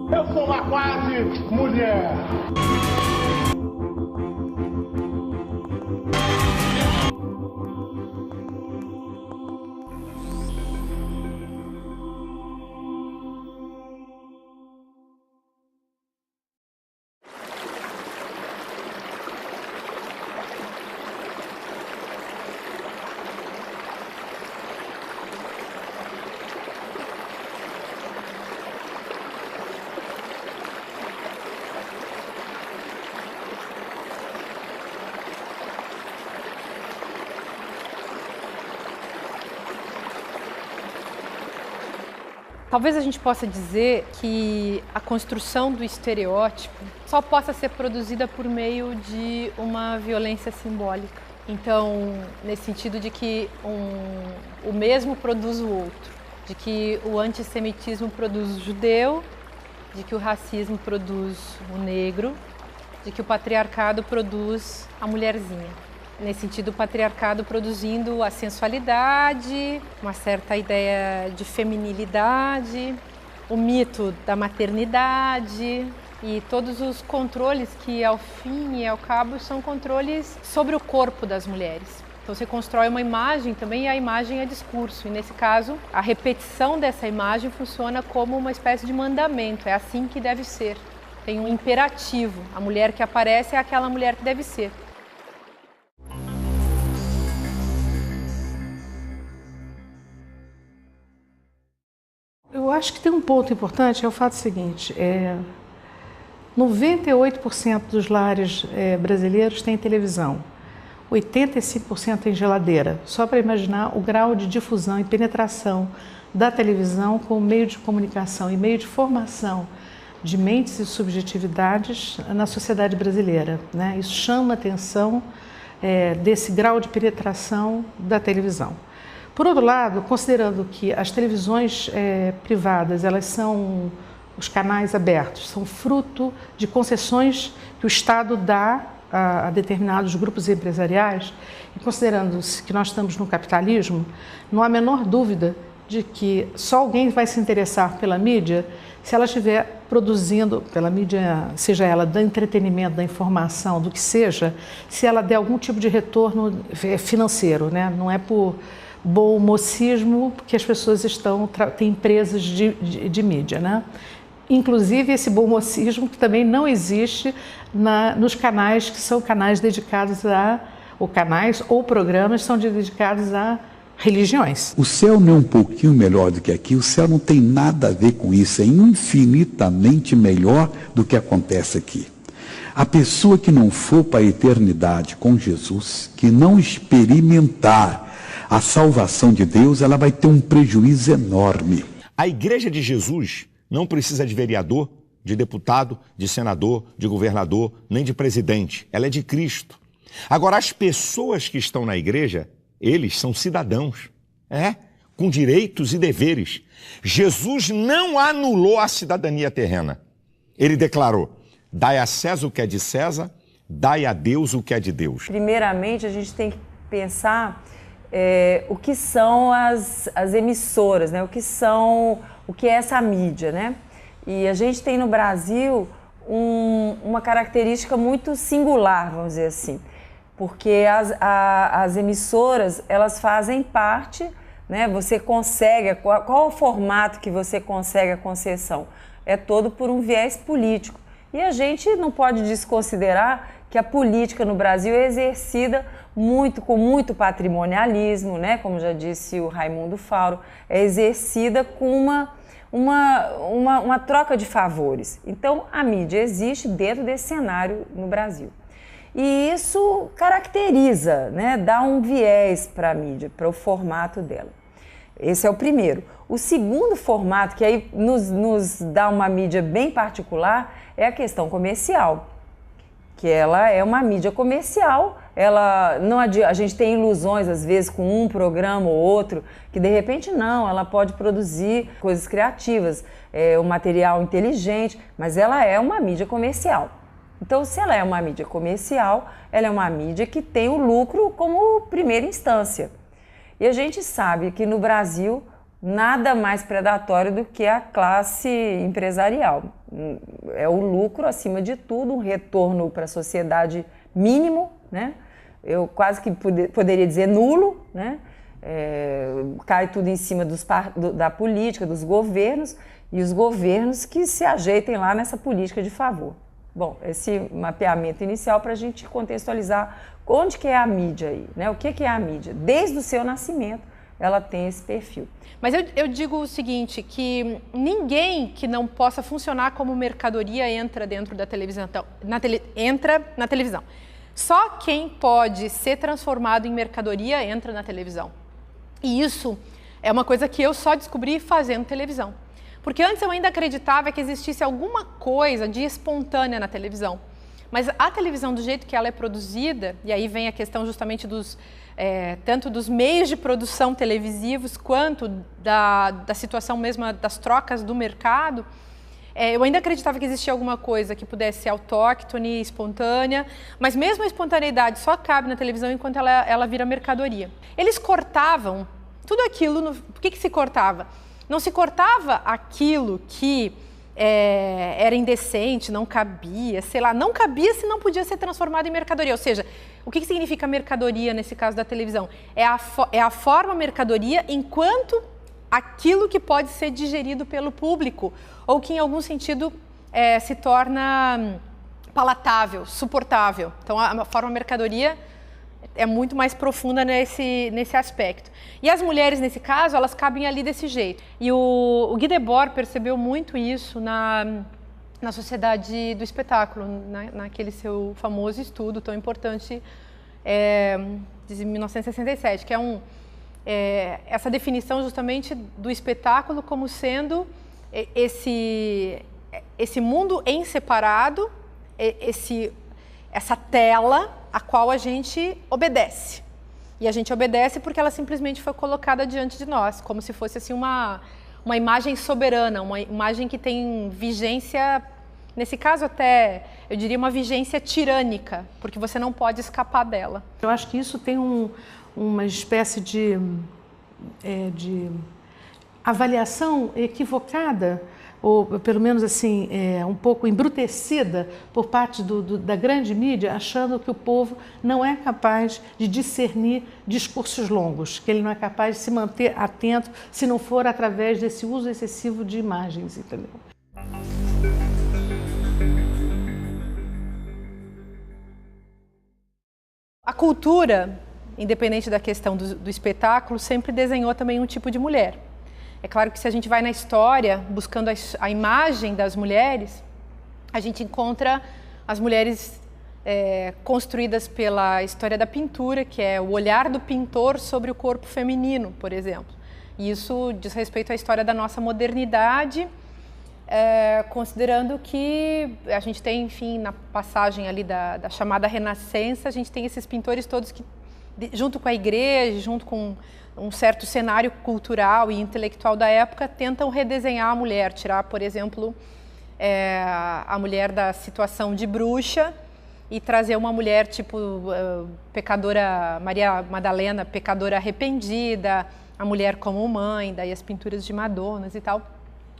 Eu sou uma quase mulher. Talvez a gente possa dizer que a construção do estereótipo só possa ser produzida por meio de uma violência simbólica. Então, nesse sentido de que o mesmo produz o outro, de que o antissemitismo produz o judeu, de que o racismo produz o negro, de que o patriarcado produz a mulherzinha. Nesse sentido, o patriarcado produzindo a sensualidade, uma certa ideia de feminilidade, o mito da maternidade e todos os controles que, ao fim e ao cabo, são controles sobre o corpo das mulheres. Então, você constrói uma imagem também e a imagem é discurso. E, nesse caso, a repetição dessa imagem funciona como uma espécie de mandamento. É assim que deve ser. Tem um imperativo. A mulher que aparece é aquela mulher que deve ser. Eu acho que tem um ponto importante, é o fato seguinte, 98% dos lares brasileiros têm televisão, 85% têm geladeira, só para imaginar o grau de difusão e penetração da televisão como meio de comunicação e meio de formação de mentes e subjetividades na sociedade brasileira, né? Isso chama a atenção desse grau de penetração da televisão. Por outro lado, considerando que as televisões privadas, elas são os canais abertos, são fruto de concessões que o Estado dá a determinados grupos empresariais, e considerando que nós estamos no capitalismo, não há a menor dúvida de que só alguém vai se interessar pela mídia se ela estiver produzindo, pela mídia, seja ela do entretenimento, da informação, do que seja, se ela der algum tipo de retorno financeiro, né? Não é por bom mocismo, porque as pessoas têm empresas de mídia, né? Inclusive esse bom mocismo que também não existe nos canais que são canais dedicados ou canais ou programas são dedicados a religiões. O céu não é um pouquinho melhor do que aqui, o céu não tem nada a ver com isso, é infinitamente melhor do que acontece aqui. A pessoa que não for para a eternidade com Jesus, que não experimentar a salvação de Deus, ela vai ter um prejuízo enorme. A Igreja de Jesus não precisa de vereador, de deputado, de senador, de governador, nem de presidente. Ela é de Cristo. Agora, as pessoas que estão na igreja, eles são cidadãos, com direitos e deveres. Jesus não anulou a cidadania terrena. Ele declarou: dai a César o que é de César, dai a Deus o que é de Deus. Primeiramente, a gente tem que pensar o que são as emissoras, né? O que é essa mídia, né? E a gente tem no Brasil uma característica muito singular, vamos dizer assim, porque as emissoras, elas fazem parte, né? Você consegue, qual é o formato que você consegue a concessão? É todo por um viés político. E a gente não pode desconsiderar que a política no Brasil é exercida com muito patrimonialismo, né? Como já disse o Raimundo Fauro, é exercida com uma troca de favores. Então, a mídia existe dentro desse cenário no Brasil. E isso caracteriza, né? Dá um viés para a mídia, para o formato dela. Esse é o primeiro. O segundo formato, que aí nos dá uma mídia bem particular, é a questão comercial. Que ela é uma mídia comercial, a gente tem ilusões às vezes com um programa ou outro, que de repente não, ela pode produzir coisas criativas, um material inteligente, mas ela é uma mídia comercial. Então, se ela é uma mídia comercial, ela é uma mídia que tem o lucro como primeira instância. E a gente sabe que no Brasil, nada mais predatório do que a classe empresarial. É o lucro acima de tudo, um retorno para a sociedade mínimo, né? Eu quase que poderia dizer nulo, né? Cai tudo em cima da política, dos governos, e os governos que se ajeitem lá nessa política de favor. Bom, esse mapeamento inicial para a gente contextualizar onde que é a mídia aí, né? O que é a mídia? Desde o seu nascimento, ela tem esse perfil. Mas eu digo o seguinte, que ninguém que não possa funcionar como mercadoria entra dentro da televisão, entra na televisão. Só quem pode ser transformado em mercadoria entra na televisão. E isso é uma coisa que eu só descobri fazendo televisão. Porque antes eu ainda acreditava que existisse alguma coisa de espontânea na televisão. Mas a televisão, do jeito que ela é produzida, e aí vem a questão justamente tanto dos meios de produção televisivos, quanto da situação mesmo das trocas do mercado, eu ainda acreditava que existia alguma coisa que pudesse ser autóctone, espontânea, mas mesmo a espontaneidade só cabe na televisão enquanto ela vira mercadoria. Eles cortavam tudo aquilo, por que se cortava? Não se cortava aquilo que era indecente, não cabia, sei lá, não cabia se não podia ser transformado em mercadoria. Ou seja, o que significa mercadoria nesse caso da televisão? É a forma mercadoria enquanto aquilo que pode ser digerido pelo público ou que em algum sentido se torna palatável, suportável. Então a forma mercadoria é muito mais profunda nesse aspecto. E as mulheres, nesse caso, elas cabem ali desse jeito. E o Guy Debord percebeu muito isso na sociedade do espetáculo, naquele seu famoso estudo tão importante de 1967, que é essa definição justamente do espetáculo como sendo esse mundo em separado, essa tela a qual a gente obedece. E a gente obedece porque ela simplesmente foi colocada diante de nós, como se fosse assim uma imagem soberana, uma imagem que tem vigência, nesse caso até, eu diria uma vigência tirânica, porque você não pode escapar dela. Eu acho que isso tem uma espécie de avaliação equivocada, ou pelo menos assim, um pouco embrutecida por parte da grande mídia, achando que o povo não é capaz de discernir discursos longos, que ele não é capaz de se manter atento se não for através desse uso excessivo de imagens, entendeu? A cultura, independente da questão do espetáculo, sempre desenhou também um tipo de mulher. É claro que se a gente vai na história, buscando a imagem das mulheres, a gente encontra as mulheres construídas pela história da pintura, que é o olhar do pintor sobre o corpo feminino, por exemplo. E isso diz respeito à história da nossa modernidade, considerando que a gente tem, enfim, na passagem ali da chamada Renascença, a gente tem esses pintores todos que, junto com a igreja, junto com um certo cenário cultural e intelectual da época, tentam redesenhar a mulher, tirar, por exemplo, a mulher da situação de bruxa e trazer uma mulher tipo pecadora, Maria Madalena, pecadora arrependida, a mulher como mãe, daí as pinturas de Madonas e tal.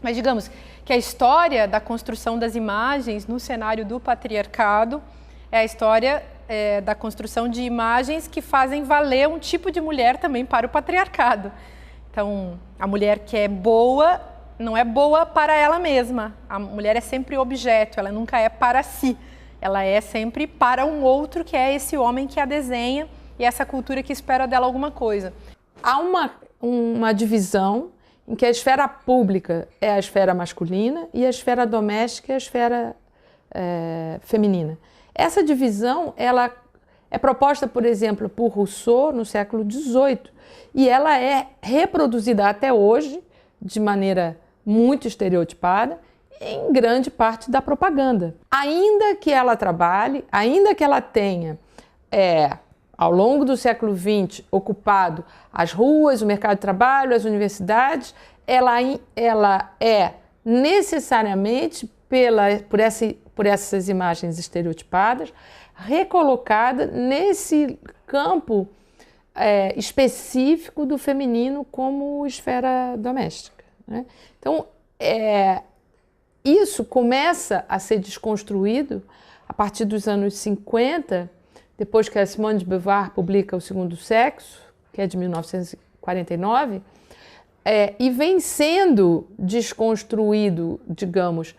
Mas digamos que a história da construção das imagens no cenário do patriarcado é a história da construção de imagens que fazem valer um tipo de mulher também para o patriarcado. Então, a mulher que é boa, não é boa para ela mesma. A mulher é sempre objeto, ela nunca é para si. Ela é sempre para um outro, que é esse homem que a desenha e essa cultura que espera dela alguma coisa. Há uma divisão em que a esfera pública é a esfera masculina e a esfera doméstica é a esfera feminina. Essa divisão ela é proposta, por exemplo, por Rousseau no século XVIII e ela é reproduzida até hoje de maneira muito estereotipada em grande parte da propaganda. Ainda que ela trabalhe, ainda que ela tenha, ao longo do século XX, ocupado as ruas, o mercado de trabalho, as universidades, ela é necessariamente, por essas imagens estereotipadas, recolocada nesse campo específico do feminino como esfera doméstica, né? Então, isso começa a ser desconstruído a partir dos anos 50, depois que a Simone de Beauvoir publica O Segundo Sexo, que é de 1949, e vem sendo desconstruído, digamos,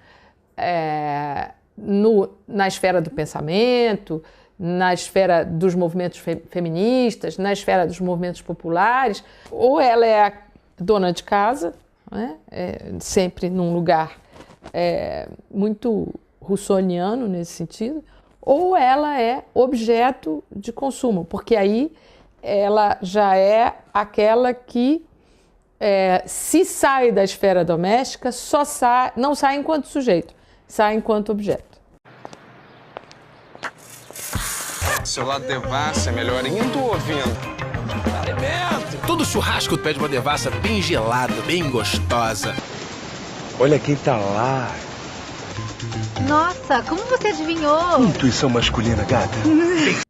na esfera do pensamento, na esfera dos movimentos feministas, na esfera dos movimentos populares. Ou ela é a dona de casa, né? Sempre num lugar muito rousseauiano nesse sentido, ou ela é objeto de consumo, porque aí ela já é aquela que se sai da esfera doméstica, não sai enquanto sujeito, sai enquanto objeto. Seu lado devassa é melhor indo ou ouvindo? Alimento! Todo churrasco pede uma devassa bem gelada, bem gostosa. Olha quem tá lá. Nossa, como você adivinhou? Intuição masculina, gata.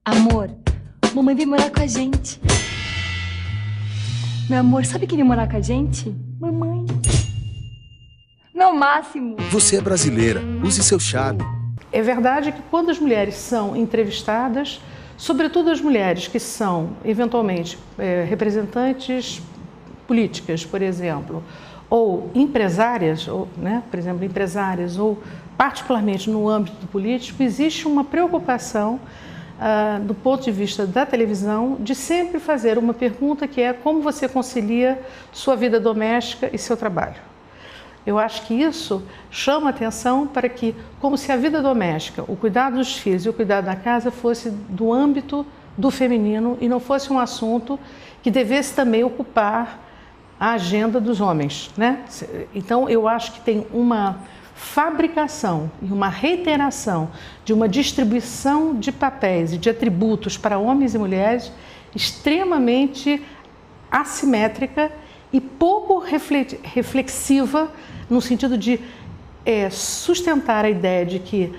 Amor, mamãe vem morar com a gente. Meu amor, sabe quem vem morar com a gente? Mamãe. Meu máximo. Você é brasileira, use seu charme. É verdade que quando as mulheres são entrevistadas, sobretudo as mulheres que são, eventualmente, representantes políticas, por exemplo, ou empresárias, por exemplo, empresárias, ou particularmente no âmbito político, existe uma preocupação, do ponto de vista da televisão, de sempre fazer uma pergunta que é como você concilia sua vida doméstica e seu trabalho. Eu acho que isso chama atenção para que, como se a vida doméstica, o cuidado dos filhos e o cuidado da casa fosse do âmbito do feminino e não fosse um assunto que devesse também ocupar a agenda dos homens, né? Então, eu acho que tem uma fabricação e uma reiteração de uma distribuição de papéis e de atributos para homens e mulheres extremamente assimétrica e pouco reflexiva no sentido de sustentar a ideia de que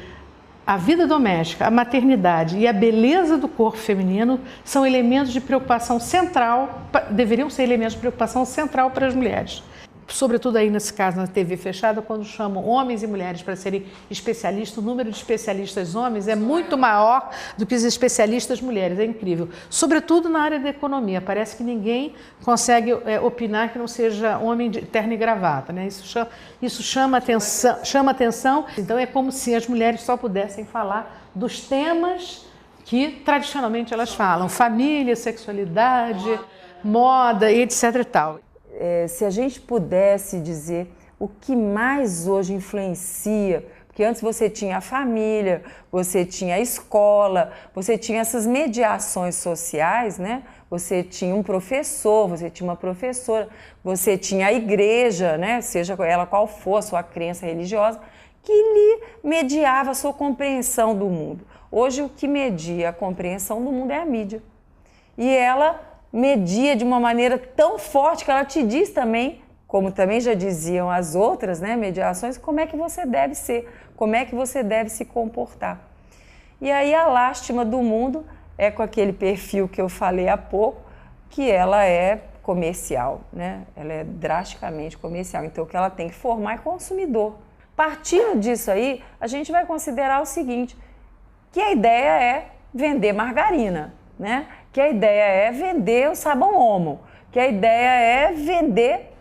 a vida doméstica, a maternidade e a beleza do corpo feminino são elementos de preocupação central, deveriam ser elementos de preocupação central para as mulheres. Sobretudo aí nesse caso na TV fechada, quando chamam homens e mulheres para serem especialistas, o número de especialistas homens é muito maior do que os especialistas mulheres, é incrível. Sobretudo na área da economia, parece que ninguém consegue opinar que não seja homem de terno e gravata, né? Isso chama atenção, então é como se as mulheres só pudessem falar dos temas que tradicionalmente elas falam, família, sexualidade, moda, etc e tal. Se a gente pudesse dizer o que mais hoje influencia, porque antes você tinha a família, você tinha a escola, você tinha essas mediações sociais, né? Você tinha um professor, você tinha uma professora, você tinha a igreja, né? Seja ela qual for a sua crença religiosa, que lhe mediava a sua compreensão do mundo. Hoje o que media a compreensão do mundo é a mídia. E ela media de uma maneira tão forte que ela te diz também, como também já diziam as outras, né, mediações, como é que você deve ser, como é que você deve se comportar. E aí a lástima do mundo é com aquele perfil que eu falei há pouco, que ela é comercial, né? Ela é drasticamente comercial, então o que ela tem que formar é consumidor. Partindo disso aí, a gente vai considerar o seguinte, que a ideia é vender margarina, né? Que a ideia é vender o sabão Omo, que a ideia é vender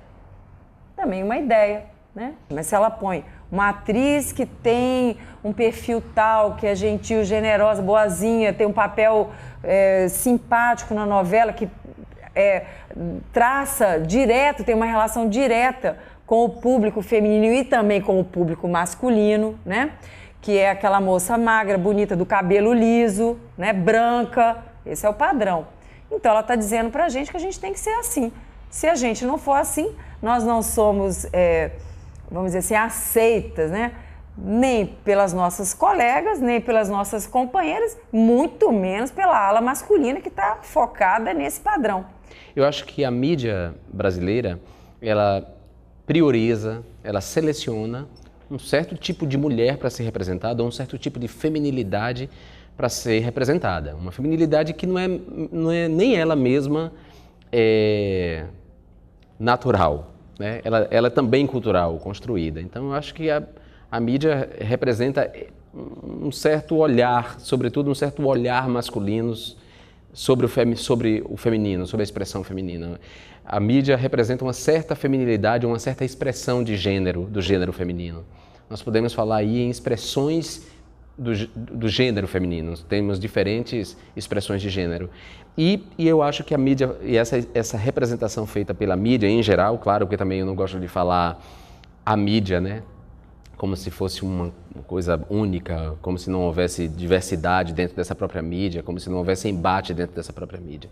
também uma ideia, né? Mas se ela põe Uma atriz que tem um perfil tal, que é gentil, generosa, boazinha, tem um papel simpático na novela, que traça direto, tem uma relação direta com o público feminino e também com o público masculino, né? Que é aquela moça magra, bonita, do cabelo liso, né? Branca, esse é o padrão. Então ela está dizendo pra gente que a gente tem que ser assim. Se a gente não for assim, nós não somos, vamos dizer assim, aceitas, né? Nem pelas nossas colegas, nem pelas nossas companheiras, muito menos pela ala masculina que está focada nesse padrão. Eu acho que a mídia brasileira, ela prioriza, ela seleciona um certo tipo de mulher para ser representada, ou um certo tipo de feminilidade para ser representada. Uma feminilidade que não é nem ela mesma natural, né? Ela é também cultural, construída. Então eu acho que a mídia representa um certo olhar, sobretudo um certo olhar masculino sobre o feminino, sobre a expressão feminina. A mídia representa uma certa feminilidade, uma certa expressão de gênero, do gênero feminino. Nós podemos falar aí em expressões do gênero feminino, temos diferentes expressões de gênero. E eu acho que a mídia, e essa representação feita pela mídia em geral, claro, porque também eu não gosto de falar a mídia, né? Como se fosse uma coisa única, como se não houvesse diversidade dentro dessa própria mídia, como se não houvesse embate dentro dessa própria mídia.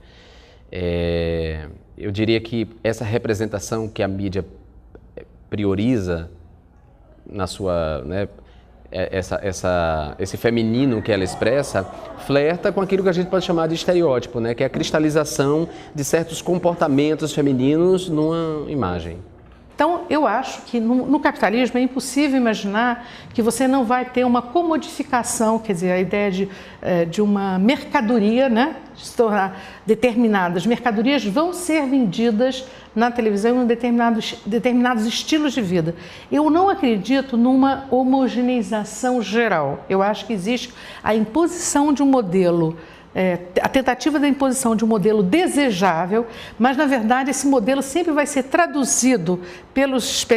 Eu diria que essa representação que a mídia prioriza na sua, né, esse feminino que ela expressa, flerta com aquilo que a gente pode chamar de estereótipo, né, que é a cristalização de certos comportamentos femininos numa imagem. Então, eu acho que no capitalismo é impossível imaginar que você não vai ter uma comodificação, quer dizer, a ideia de uma mercadoria, né? Se tornar determinadas mercadorias vão ser vendidas na televisão em determinados estilos de vida. Eu não acredito numa homogeneização geral. Eu acho que existe a imposição de um modelo, a tentativa da imposição de um modelo desejável, mas, na verdade, esse modelo sempre vai ser traduzido pelos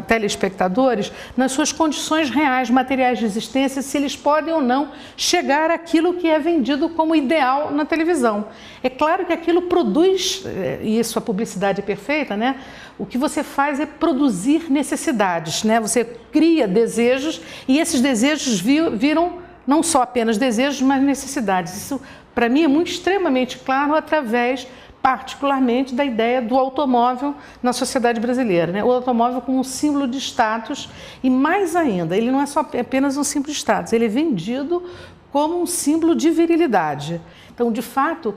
telespectadores nas suas condições reais, materiais de existência, se eles podem ou não chegar àquilo que é vendido como ideal na televisão. É claro que aquilo produz, e isso a publicidade é perfeita, né? O que você faz é produzir necessidades, né? Você cria desejos e esses desejos viram não só apenas desejos, mas necessidades. Isso, para mim, é muito extremamente claro através, particularmente, da ideia do automóvel na sociedade brasileira, né? O automóvel como um símbolo de status e, mais ainda, ele não é só apenas um símbolo de status, ele é vendido como um símbolo de virilidade. Então, de fato,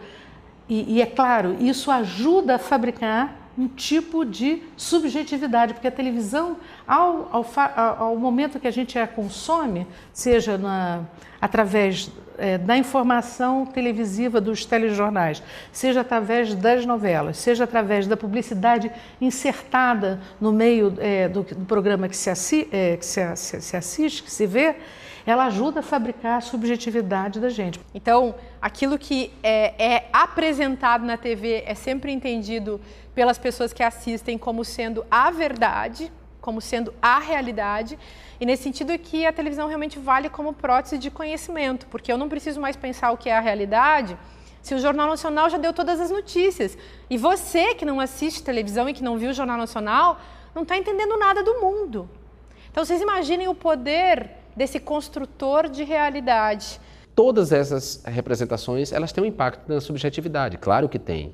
e é claro, isso ajuda a fabricar um tipo de subjetividade, porque a televisão, ao momento que a gente a consome, seja através da informação televisiva dos telejornais, seja através das novelas, seja através da publicidade insertada no meio do programa que se assiste, que se vê, ela ajuda a fabricar a subjetividade da gente. Então, aquilo que é apresentado na TV é sempre entendido pelas pessoas que assistem como sendo a verdade, como sendo a realidade, e nesse sentido é que a televisão realmente vale como prótese de conhecimento, porque eu não preciso mais pensar o que é a realidade se o Jornal Nacional já deu todas as notícias. E você que não assiste televisão e que não viu o Jornal Nacional, não está entendendo nada do mundo. Então, vocês imaginem o poder desse construtor de realidade. Todas essas representações, elas têm um impacto na subjetividade, claro que tem.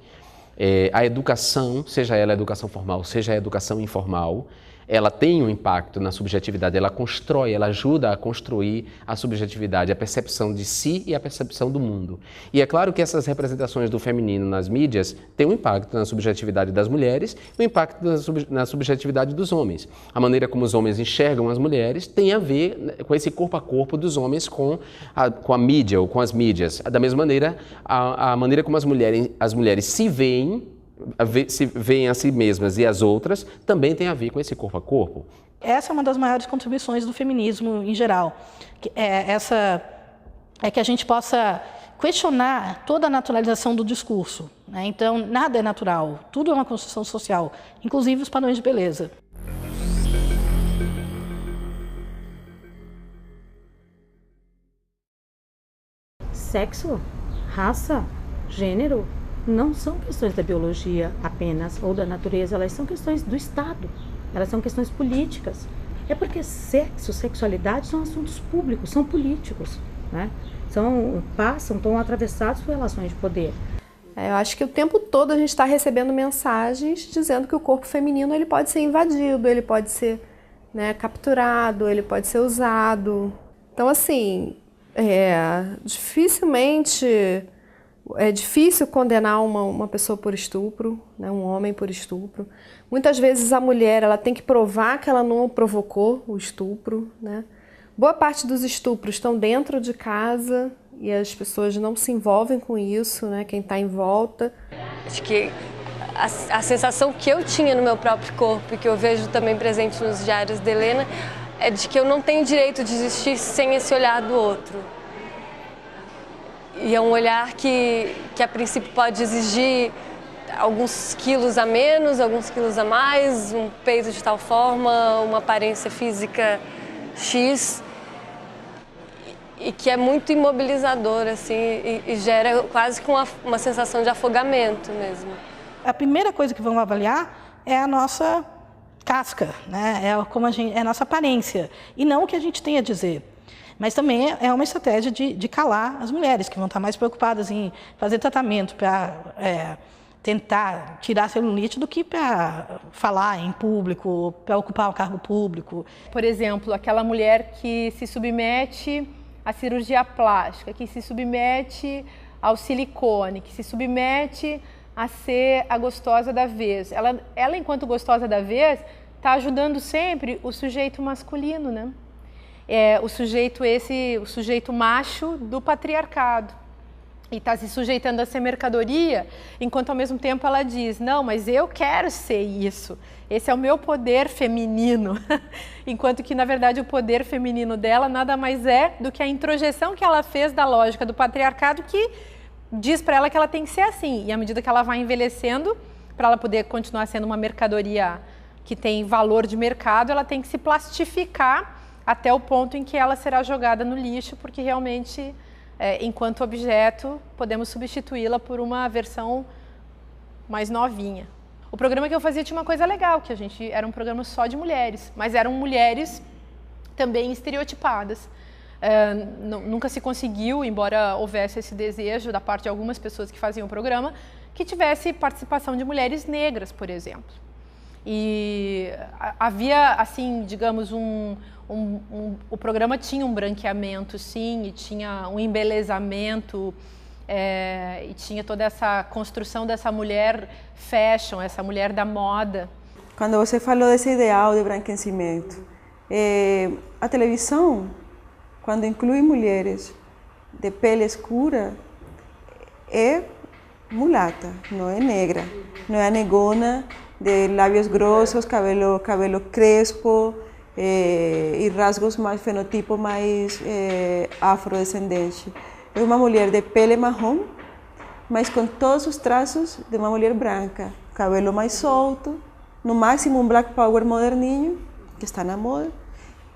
A educação, seja ela a educação formal, seja a educação informal, ela tem um impacto na subjetividade, ela constrói, ela ajuda a construir a subjetividade, a percepção de si e a percepção do mundo. E é claro que essas representações do feminino nas mídias têm um impacto na subjetividade das mulheres e um impacto na subjetividade dos homens. A maneira como os homens enxergam as mulheres tem a ver com esse corpo a corpo dos homens com a mídia ou com as mídias. Da mesma maneira, a maneira como as mulheres se veem a si mesmas e as outras, também tem a ver com esse corpo a corpo. Essa é uma das maiores contribuições do feminismo em geral. É que a gente possa questionar toda a naturalização do discurso, né? Então, nada é natural, tudo é uma construção social, inclusive os padrões de beleza. Sexo, raça, gênero não são questões da biologia apenas ou da natureza, elas são questões do Estado, elas são questões políticas. É porque sexo, sexualidade são assuntos públicos, são políticos, né? Estão atravessados por relações de poder. Eu acho que o tempo todo a gente está recebendo mensagens dizendo que o corpo feminino ele pode ser invadido, ele pode ser, né, capturado, ele pode ser usado. Então, assim, dificilmente é difícil condenar uma pessoa por estupro, né, um homem por estupro. Muitas vezes a mulher ela tem que provar que ela não provocou o estupro, né? Boa parte dos estupros estão dentro de casa e as pessoas não se envolvem com isso, né? Quem está em volta. Acho que a sensação que eu tinha no meu próprio corpo e que eu vejo também presente nos diários de Helena é de que eu não tenho direito de existir sem esse olhar do outro. E é um olhar que a princípio pode exigir alguns quilos a menos, alguns quilos a mais, um peito de tal forma, uma aparência física X, e que é muito imobilizador, assim, e gera quase com uma sensação de afogamento mesmo. A primeira coisa que vamos avaliar é a nossa casca, né? É a nossa aparência, e não o que a gente tem a dizer. Mas também é uma estratégia de calar as mulheres, que vão estar mais preocupadas em fazer tratamento para tentar tirar celulite do que para falar em público, para ocupar um cargo público. Por exemplo, aquela mulher que se submete à cirurgia plástica, que se submete ao silicone, que se submete a ser a gostosa da vez. Ela enquanto gostosa da vez, está ajudando sempre o sujeito masculino, né? O sujeito macho do patriarcado. E está se sujeitando a ser mercadoria, enquanto ao mesmo tempo ela diz, não, mas eu quero ser isso, esse é o meu poder feminino. Enquanto que, na verdade, o poder feminino dela nada mais é do que a introjeção que ela fez da lógica do patriarcado que diz para ela que ela tem que ser assim. E à medida que ela vai envelhecendo, para ela poder continuar sendo uma mercadoria que tem valor de mercado, ela tem que se plastificar até o ponto em que ela será jogada no lixo, porque realmente... enquanto objeto, podemos substituí-la por uma versão mais novinha. O programa que eu fazia tinha uma coisa legal, que era um programa só de mulheres, mas eram mulheres também estereotipadas. Nunca se conseguiu, embora houvesse esse desejo da parte de algumas pessoas que faziam o programa, que tivesse participação de mulheres negras, por exemplo. E havia, assim, digamos, o programa tinha um branqueamento, sim, e tinha um embelezamento, e tinha toda essa construção dessa mulher fashion, essa mulher da moda. Quando você falou desse ideal de branquecimento, a televisão, quando inclui mulheres de pele escura, é mulata, não é negra, não é a negona de lábios grossos, cabelo crespo, e rasgos mais, fenotipo mais afrodescendente. É uma mulher de pele marrom, mas com todos os traços de uma mulher branca. Cabelo mais solto, no máximo um black power moderninho, que está na moda.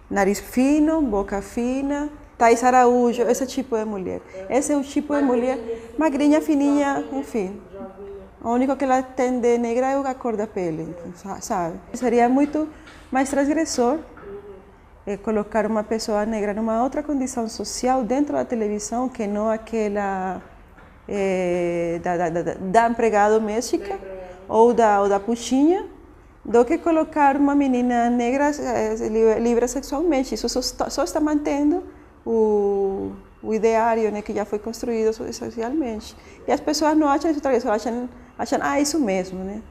Nariz fino, boca fina, Thais Araújo, esse tipo de mulher. Esse é o tipo de mulher magrinha, fininha, enfim. O único que ela tem de negra é a cor da pele, sabe? Seria muito mais transgressor colocar uma pessoa negra numa outra condição social dentro da televisão que não aquela da empregada doméstica ou da puxinha, do que colocar uma menina negra livre sexualmente. Isso só está mantendo o ideário, né, que já foi construído socialmente. E as pessoas não acham isso transgressor, acham isso mesmo, né?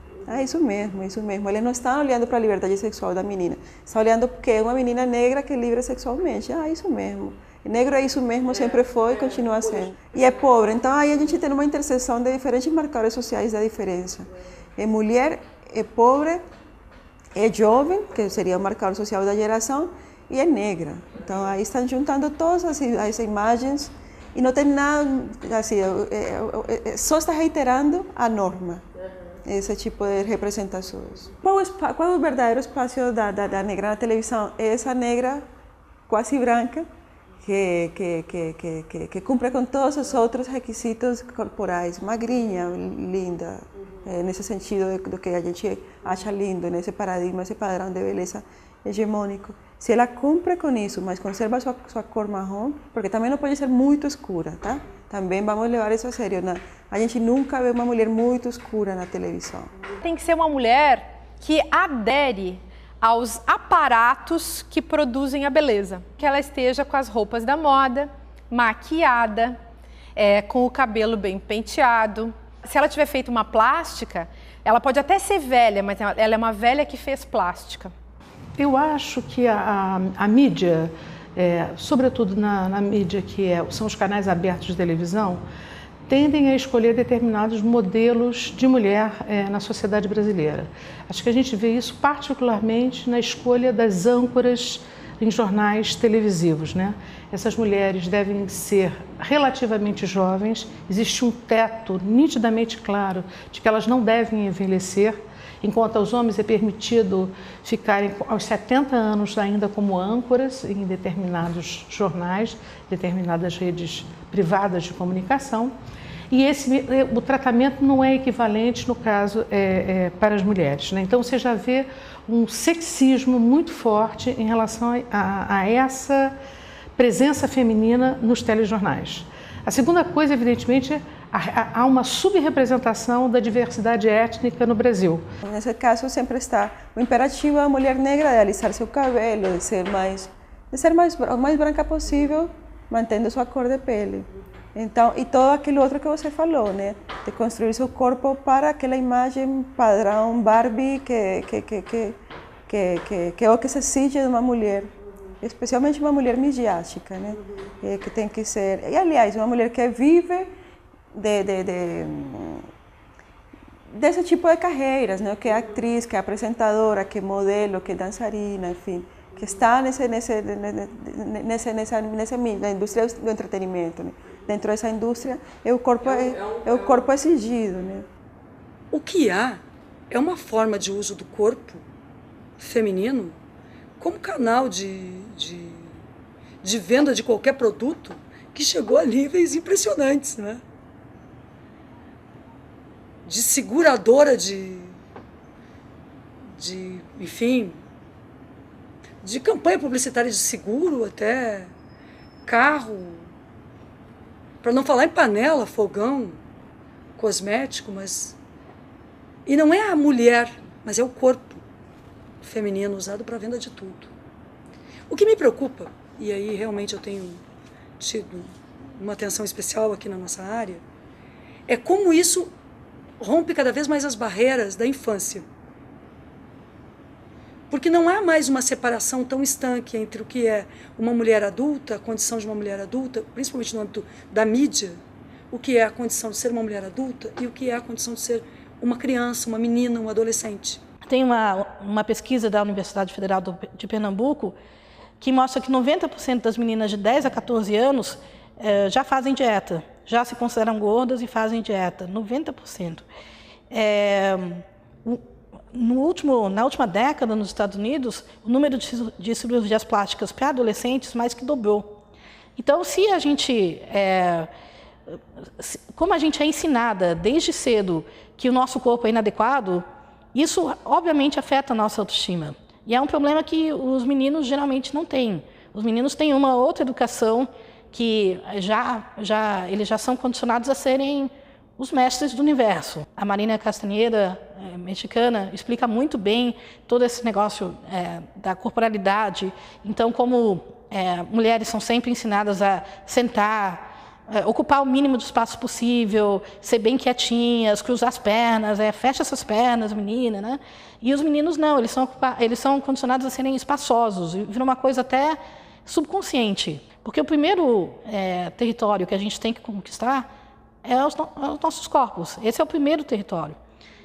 Isso mesmo. Eles não estão olhando para a liberdade sexual da menina. Estão olhando porque é uma menina negra que é livre sexualmente. Isso mesmo. E negro é isso mesmo, sempre foi e continua sendo. E é pobre. Então aí a gente tem uma interseção de diferentes marcadores sociais da diferença. É mulher, é pobre, é jovem, que seria o marcador social da geração, e é negra. Então aí estão juntando todas as imagens e não tem nada, assim, só está reiterando a norma. Esse tipo de representações. Qual é o verdadeiro espaço da negra na televisão? É essa negra quase branca que cumpre com todos os outros requisitos corporais, magrinha, linda, nesse sentido do que a gente acha lindo, nesse paradigma, esse padrão de beleza hegemônico. Se ela cumpre com isso, mas conserva sua cor marrom, porque também não pode ser muito escura, tá? Também vamos levar isso a sério. A gente nunca vê uma mulher muito escura na televisão. Tem que ser uma mulher que adere aos aparatos que produzem a beleza. Que ela esteja com as roupas da moda, maquiada, com o cabelo bem penteado. Se ela tiver feito uma plástica, ela pode até ser velha, mas ela é uma velha que fez plástica. Eu acho que a mídia, sobretudo na mídia que são os canais abertos de televisão, tendem a escolher determinados modelos de mulher na sociedade brasileira. Acho que a gente vê isso particularmente na escolha das âncoras em jornais televisivos, né? Essas mulheres devem ser relativamente jovens, existe um teto nitidamente claro de que elas não devem envelhecer, enquanto aos homens é permitido ficarem aos 70 anos ainda como âncoras em determinados jornais, determinadas redes privadas de comunicação. E o tratamento não é equivalente, no caso, para as mulheres, né? Então, você já vê um sexismo muito forte em relação a essa presença feminina nos telejornais. A segunda coisa, evidentemente, há uma subrepresentação da diversidade étnica no Brasil. Nesse caso, sempre está o imperativo da mulher negra de alisar seu cabelo, de ser o mais branca possível, mantendo sua cor de pele. Então, e todo aquilo outro que você falou, né? De construir seu corpo para aquela imagem padrão Barbie que é o que se exige de uma mulher, especialmente uma mulher midiática, né? Que tem que ser, e aliás, uma mulher que vive desse tipo de carreiras, né? Que é atriz, que é apresentadora, que é modelo, que é dançarina, enfim, que está na indústria do entretenimento, né? Dentro dessa indústria, o corpo é exigido, né? O que há é uma forma de uso do corpo feminino como canal de venda de qualquer produto que chegou a níveis impressionantes, né? De seguradora enfim, de campanha publicitária de seguro até carro, para não falar em panela, fogão, cosmético, mas... E não é a mulher, mas é o corpo feminino usado para venda de tudo. O que me preocupa, e aí realmente eu tenho tido uma atenção especial aqui na nossa área, é como isso rompe cada vez mais as barreiras da infância. Porque não há mais uma separação tão estanque entre o que é uma mulher adulta, a condição de uma mulher adulta, principalmente no âmbito da mídia, o que é a condição de ser uma mulher adulta e o que é a condição de ser uma criança, uma menina, um adolescente. Tem uma pesquisa da Universidade Federal de Pernambuco que mostra que 90% das meninas de 10 a 14 anos já fazem dieta, já se consideram gordas e fazem dieta, 90%. Na última década, nos Estados Unidos, o número de cirurgias plásticas para adolescentes mais que dobrou. Então, como a gente é ensinada desde cedo que o nosso corpo é inadequado, isso obviamente afeta a nossa autoestima. E é um problema que os meninos geralmente não têm. Os meninos têm uma outra educação que eles já são condicionados a serem os mestres do universo. A Marina Castanheira, mexicana, explica muito bem todo esse negócio da corporalidade. Então, como mulheres são sempre ensinadas a sentar, ocupar o mínimo de espaço possível, ser bem quietinhas, cruzar as pernas, fecha essas pernas, menina, né? E os meninos não, eles são condicionados a serem espaçosos, e vira uma coisa até subconsciente. Porque o primeiro território que a gente tem que conquistar é os nossos corpos. Esse é o primeiro território.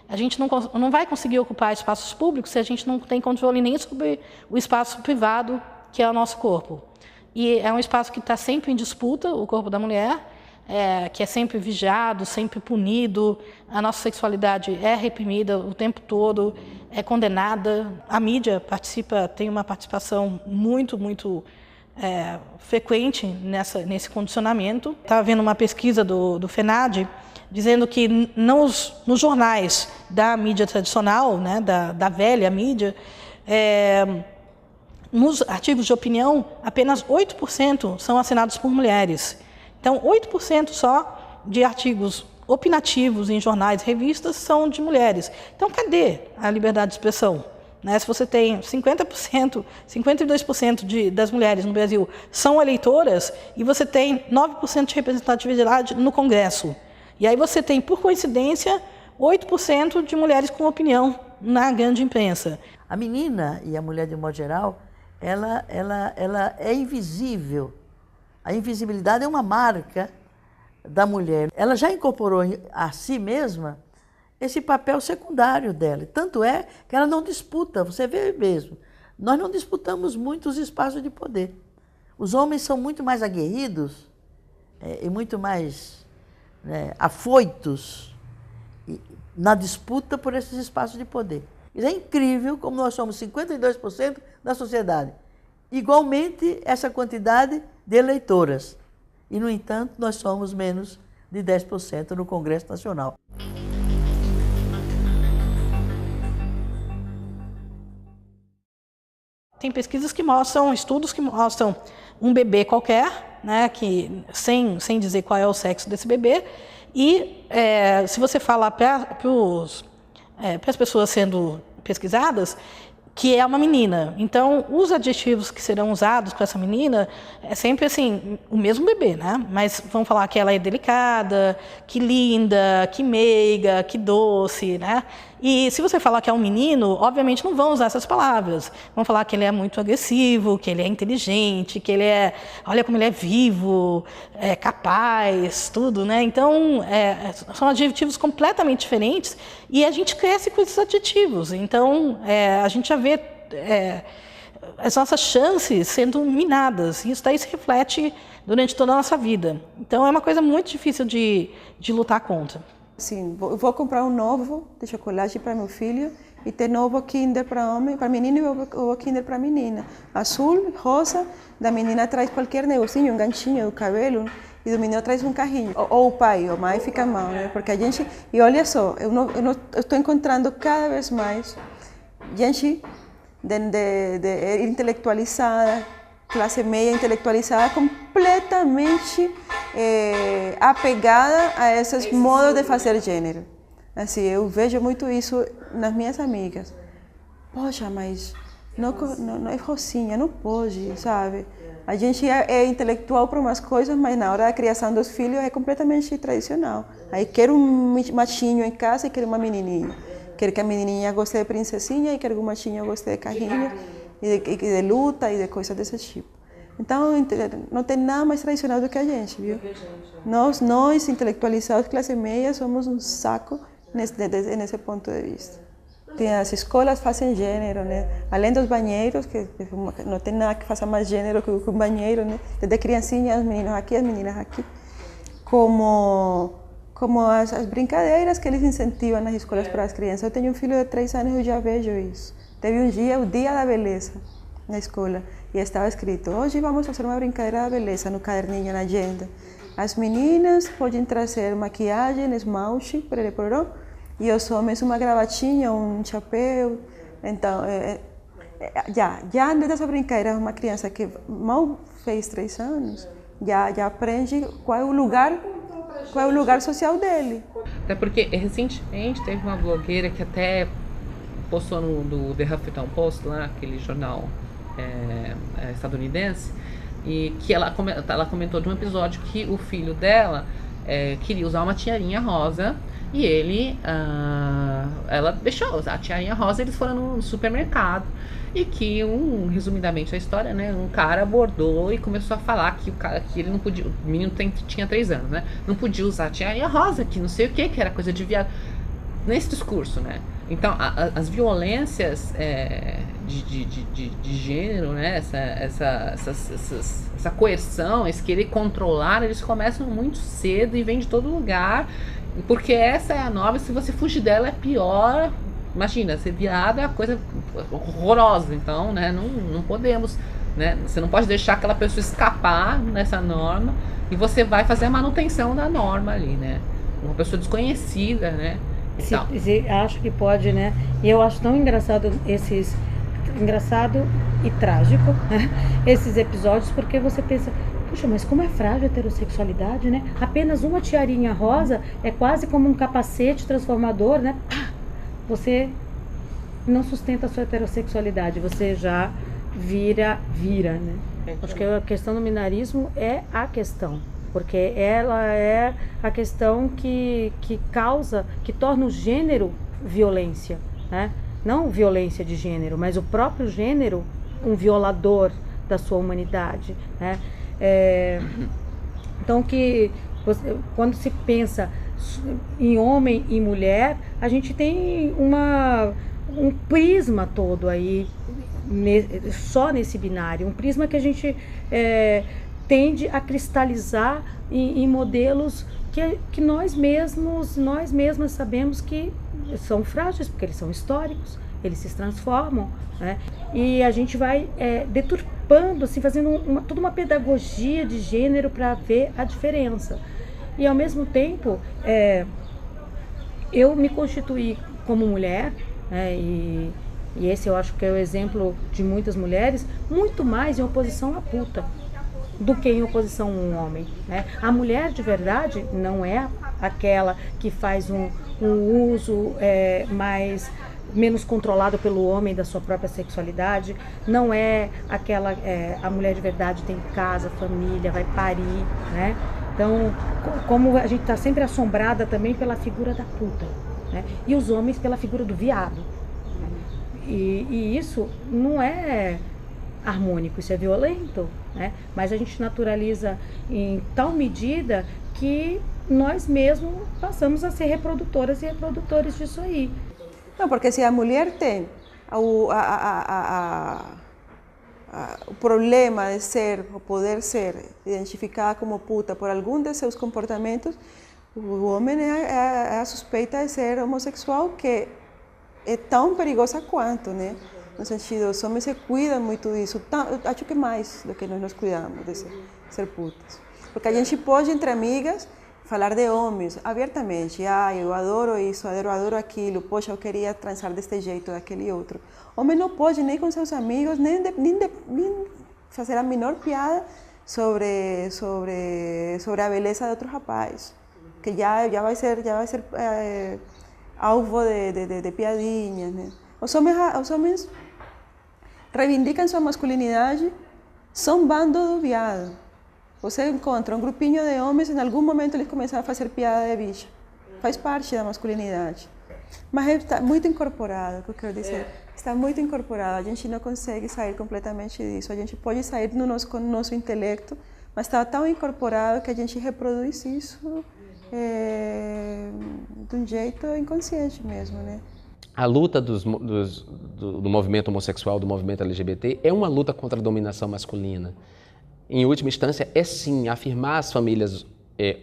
A gente não vai conseguir ocupar espaços públicos se a gente não tem controle nem sobre o espaço privado, que é o nosso corpo. E é um espaço que está sempre em disputa, o corpo da mulher, que é sempre vigiado, sempre punido. A nossa sexualidade é reprimida o tempo todo, é condenada. A mídia tem uma participação muito, muito frequente nesse condicionamento. Estava vendo uma pesquisa do FENAD dizendo que nos jornais da mídia tradicional, né, da velha mídia, nos artigos de opinião, apenas 8% são assinados por mulheres. Então, 8% só de artigos opinativos em jornais e revistas são de mulheres. Então, cadê a liberdade de expressão? Né? Se você tem 50%, 52% das mulheres no Brasil são eleitoras e você tem 9% de representatividade no Congresso. E aí você tem, por coincidência, 8% de mulheres com opinião na grande imprensa. A menina e a mulher, de modo geral, ela é invisível. A invisibilidade é uma marca da mulher. Ela já incorporou a si mesma esse papel secundário dela. Tanto é que ela não disputa, você vê mesmo. Nós não disputamos muito os espaços de poder. Os homens são muito mais aguerridos e muito mais afoitos na disputa por esses espaços de poder. É incrível como nós somos 52% da sociedade. Igualmente, essa quantidade de eleitoras. E, no entanto, nós somos menos de 10% no Congresso Nacional. Tem pesquisas que mostram, estudos que mostram um bebê qualquer, né, que, sem dizer qual é o sexo desse bebê, e se você falar para as pessoas sendo pesquisadas, que é uma menina. Então, os adjetivos que serão usados para essa menina é sempre assim, o mesmo bebê, né? Mas vão falar que ela é delicada, que linda, que meiga, que doce, né? E se você falar que é um menino, obviamente não vão usar essas palavras. Vão falar que ele é muito agressivo, que ele é inteligente, que ele é, olha como ele é vivo, é capaz, tudo, né? Então, são adjetivos completamente diferentes e a gente cresce com esses adjetivos. Então, a gente já vê as nossas chances sendo minadas. E isso daí se reflete durante toda a nossa vida. Então, é uma coisa muito difícil de lutar contra. Sim, vou comprar um novo de chocolate para meu filho e ter novo Kinder para homem, para menino e o Kinder para menina. Azul, rosa, da menina traz qualquer negocinho, um ganchinho do cabelo e do menino traz um carrinho. Ou o pai, ou a mãe fica mal, né? Porque a gente... E olha só, eu estou encontrando cada vez mais gente de intelectualizada, classe média intelectualizada, completamente apegada a esses modos de fazer gênero. Assim, eu vejo muito isso nas minhas amigas. Poxa, mas não é rosinha, não pode, sabe? A gente é intelectual para umas coisas, mas na hora da criação dos filhos é completamente tradicional. Aí quero um machinho em casa e quero uma menininha. Quero que a menininha goste de princesinha e quero que o machinho goste de carrinho e de luta e de coisas desse tipo. Então, não tem nada mais tradicional do que a gente, viu? Nós intelectualizados, classe média, somos um saco nesse ponto de vista. As escolas fazem gênero, né? Além dos banheiros, que não tem nada que faça mais gênero que um banheiro, né? Desde criancinha, os meninos aqui, as meninas aqui. Como as brincadeiras que eles incentivam nas escolas para as crianças. Eu tenho um filho de 3 anos e eu já vejo isso. Teve um dia, o Dia da Beleza, na escola, e estava escrito: hoje vamos fazer uma brincadeira da beleza, no caderninho, na agenda. As meninas podem trazer maquiagem, esmalte, pororó, e os homens uma gravatinha, um chapéu. Então, já antes dessa brincadeira, uma criança que mal fez 3 anos, já aprende qual é o lugar social dele. Até porque, recentemente, teve uma blogueira que até postou do The Huffington Post, lá, aquele jornal estadunidense, e que ela comentou de um episódio que o filho dela queria usar uma tiarinha rosa e ela deixou usar a tiarinha rosa. Eles foram no supermercado e que, resumidamente a história, né, um cara abordou e começou a falar que ele não podia, o menino tinha 3 anos, né, não podia usar a tiarinha rosa, que não sei o que era coisa de viado, nesse discurso, né. Então, as violências de gênero, né, essa coerção, esse querer controlar, eles começam muito cedo e vêm de todo lugar, porque essa é a nova, se você fugir dela é pior. Imagina, ser viado é uma coisa horrorosa, então, né, não podemos né? Você não pode deixar aquela pessoa escapar nessa norma e você vai fazer a manutenção da norma ali, né? Uma pessoa desconhecida, né? Acho que pode, né? E eu acho tão engraçado engraçado e trágico, né? Esses episódios, porque você pensa, puxa, mas como é frágil a heterossexualidade, né? Apenas uma tiarinha rosa é quase como um capacete transformador, né? Você não sustenta a sua heterossexualidade, você já vira, né? Acho que a questão do binarismo é a questão, porque ela é a questão que causa, que torna o gênero violência, né? Não violência de gênero, mas o próprio gênero um violador da sua humanidade, né? Então quando se pensa em homem e mulher, a gente tem um prisma todo aí, só nesse binário, um prisma que a gente tende a cristalizar em modelos que nós mesmas sabemos que são frágeis, porque eles são históricos, eles se transformam, né? E a gente vai deturpando, assim, fazendo toda uma pedagogia de gênero para ver a diferença. E ao mesmo tempo, eu me constituí como mulher, né? E esse eu acho que é o exemplo de muitas mulheres, muito mais em oposição à puta do que em oposição a um homem, né? A mulher de verdade não é aquela que faz um uso menos controlado pelo homem da sua própria sexualidade, não é aquela, a mulher de verdade tem casa, família, vai parir, né? Então, como a gente está sempre assombrada também pela figura da puta, né? E os homens pela figura do viado. E isso não é harmônico, isso é violento, né? Mas a gente naturaliza em tal medida que nós mesmos passamos a ser reprodutoras e reprodutores disso aí. Não, porque se a mulher tem o problema de ser, ou poder ser, identificada como puta por algum de seus comportamentos, o homem é a suspeita de ser homossexual, que é tão perigosa quanto, né? No sentido, os homens se cuidam muito disso, acho que mais do que nós nos cuidamos de ser putas. Porque a gente pode, entre amigas, falar de homens abertamente. Eu adoro isso, eu adoro aquilo, poxa, eu queria transar deste jeito, daquele outro. Homem não pode nem com seus amigos, nem fazer a menor piada sobre a beleza de outro rapaz, que já vai ser alvo de piadinhas, né? Os homens reivindicam sua masculinidade, são bando do viado. Você encontra um grupinho de homens, em algum momento eles começam a fazer piada de bicha. Faz parte da masculinidade. Mas está muito incorporado, o que eu quero dizer. Está muito incorporado, a gente não consegue sair completamente disso. A gente pode sair com o nosso intelecto, mas está tão incorporado que a gente reproduz isso de um jeito inconsciente mesmo, né? A luta do movimento homossexual, do movimento LGBT, é uma luta contra a dominação masculina. Em última instância, é sim afirmar as famílias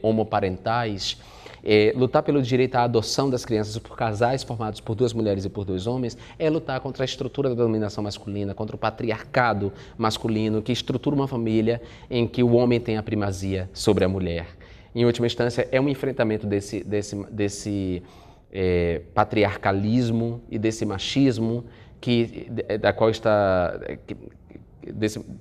homoparentais, lutar pelo direito à adoção das crianças por casais formados por 2 mulheres e por 2 homens, é lutar contra a estrutura da dominação masculina, contra o patriarcado masculino que estrutura uma família em que o homem tem a primazia sobre a mulher. Em última instância, é um enfrentamento desse patriarcalismo e desse machismo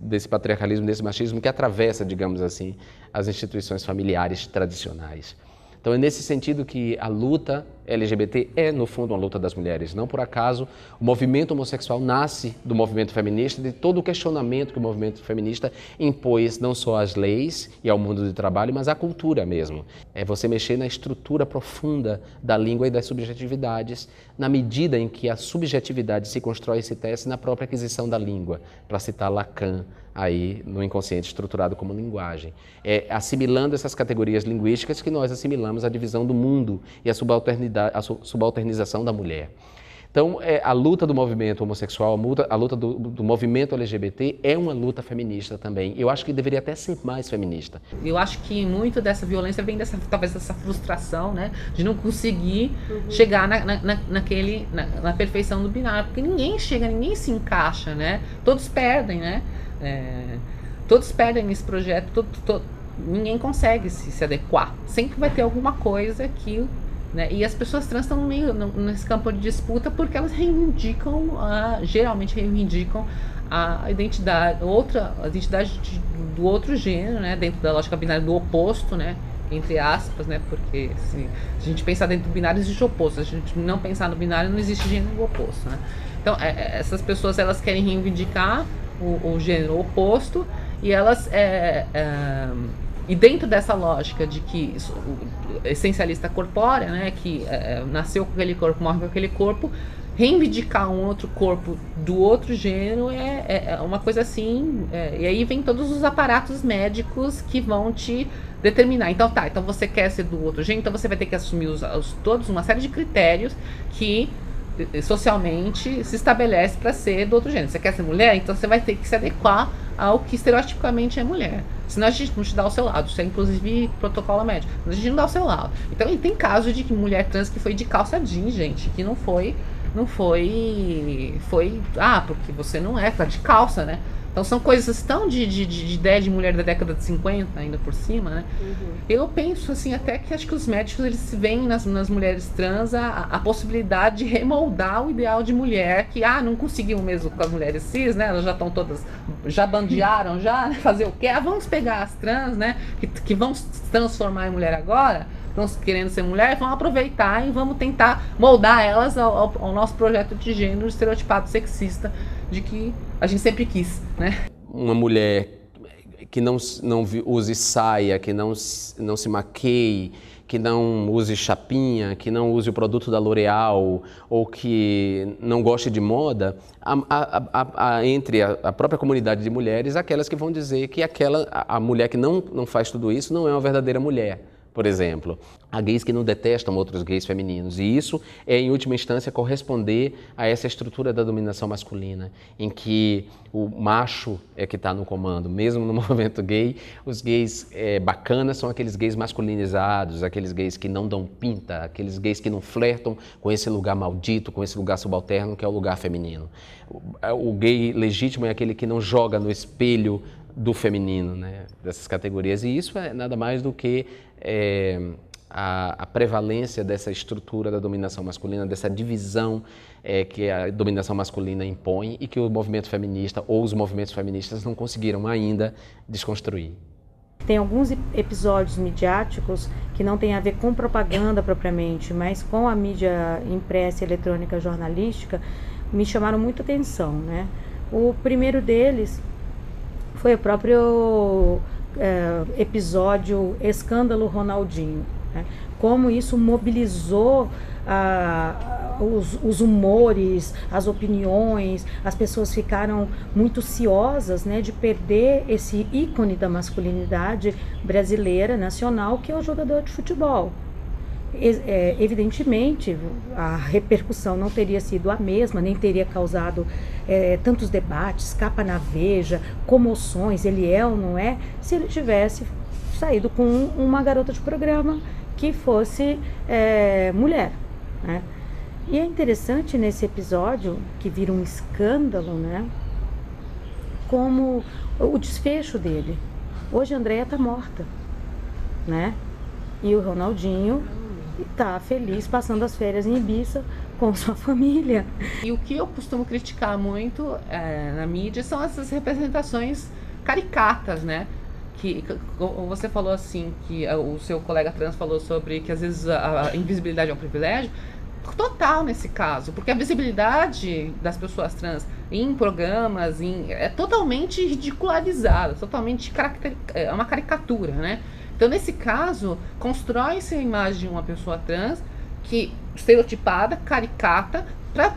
desse patriarcalismo, desse machismo que atravessa, digamos assim, as instituições familiares tradicionais. Então é nesse sentido que a luta LGBT é, no fundo, uma luta das mulheres. Não por acaso, o movimento homossexual nasce do movimento feminista, de todo o questionamento que o movimento feminista impôs não só às leis e ao mundo do trabalho, mas à cultura mesmo. É você mexer na estrutura profunda da língua e das subjetividades, na medida em que a subjetividade se constrói e se tece na própria aquisição da língua, para citar Lacan, aí no inconsciente estruturado como linguagem. É assimilando essas categorias linguísticas que nós assimilamos a divisão do mundo e a subalternização da mulher. Então, a luta do movimento homossexual, a luta do movimento LGBT é uma luta feminista também. Eu acho que deveria até ser mais feminista. Eu acho que muito dessa violência vem talvez dessa frustração, né, de não conseguir chegar na perfeição do binário, porque ninguém chega, ninguém se encaixa, né? Todos perdem, né? Todos perdem nesse projeto, ninguém consegue se adequar. Sempre vai ter alguma coisa que... Né? E as pessoas trans estão nesse campo de disputa porque elas geralmente reivindicam a identidade do outro gênero, né? Dentro da lógica binária do oposto, né? Entre aspas, né? Porque se a gente pensar dentro do binário existe oposto, se a gente não pensar no binário não existe gênero oposto, né? Então essas pessoas elas querem reivindicar o gênero oposto e elas e dentro dessa lógica de que essencialista corpórea, né, que nasceu com aquele corpo, morre com aquele corpo, reivindicar um outro corpo do outro gênero é uma coisa assim, e aí vem todos os aparatos médicos que vão te determinar. Então então você quer ser do outro gênero, então você vai ter que assumir todos uma série de critérios que socialmente se estabelece para ser do outro gênero. Você quer ser mulher, então você vai ter que se adequar ao que estereotipicamente é mulher. Senão a gente não te dá o seu lado. Isso é inclusive protocolo médico. A gente não dá o seu lado. Então tem casos de mulher trans que foi de calça jeans, gente, que não foi, porque você não tá de calça, né? Então são coisas tão de ideia de mulher da década de 50, ainda por cima, né? Eu penso assim, até que acho que os médicos eles veem nas mulheres trans a possibilidade de remoldar o ideal de mulher, que não conseguiam mesmo com as mulheres cis, né? Elas já estão todas, já bandearam, já, né? Fazer o quê? Vamos pegar as trans, né? Que vão se transformar em mulher agora, estão querendo ser mulher, vamos aproveitar e vamos tentar moldar elas ao nosso projeto de gênero estereotipado sexista de que a gente sempre quis, né? Uma mulher que não use saia, que não se maqueie, que não use chapinha, que não use o produto da L'Oréal ou que não goste de moda, entre a própria comunidade de mulheres, aquelas que vão dizer que a mulher que não faz tudo isso não é uma verdadeira mulher. Por exemplo, há gays que não detestam outros gays femininos, e isso é, em última instância, corresponder a essa estrutura da dominação masculina, em que o macho é que está no comando. Mesmo no movimento gay, os gays bacanas são aqueles gays masculinizados, aqueles gays que não dão pinta, aqueles gays que não flertam com esse lugar maldito, com esse lugar subalterno que é o lugar feminino. O gay legítimo é aquele que não joga no espelho do feminino, né, dessas categorias, e isso é nada mais do que a prevalência dessa estrutura da dominação masculina, dessa divisão que a dominação masculina impõe e que o movimento feminista ou os movimentos feministas não conseguiram ainda desconstruir. Tem alguns episódios midiáticos que não têm a ver com propaganda propriamente, mas com a mídia impressa, eletrônica, jornalística, me chamaram muita atenção, né? O primeiro deles foi o próprio episódio Escândalo Ronaldinho, né? Como isso mobilizou os humores, as opiniões, as pessoas ficaram muito ciosas, né, de perder esse ícone da masculinidade brasileira, nacional, que é o jogador de futebol. Evidentemente, a repercussão não teria sido a mesma, nem teria causado tantos debates, capa na Veja, comoções, ele é ou não é, se ele tivesse saído com uma garota de programa que fosse mulher, né? E é interessante nesse episódio, que vira um escândalo, né, como o desfecho dele. Hoje a Andréia está morta, né? E o Ronaldinho está feliz passando as férias em Ibiza com sua família. E o que eu costumo criticar muito na mídia são essas representações caricatas, né? Que você falou assim, que o seu colega trans falou sobre que às vezes a invisibilidade é um privilégio. Total nesse caso, porque a visibilidade das pessoas trans em programas é totalmente ridicularizada, totalmente é uma caricatura, né? Então, nesse caso, constrói-se a imagem de uma pessoa trans que estereotipada, caricata, para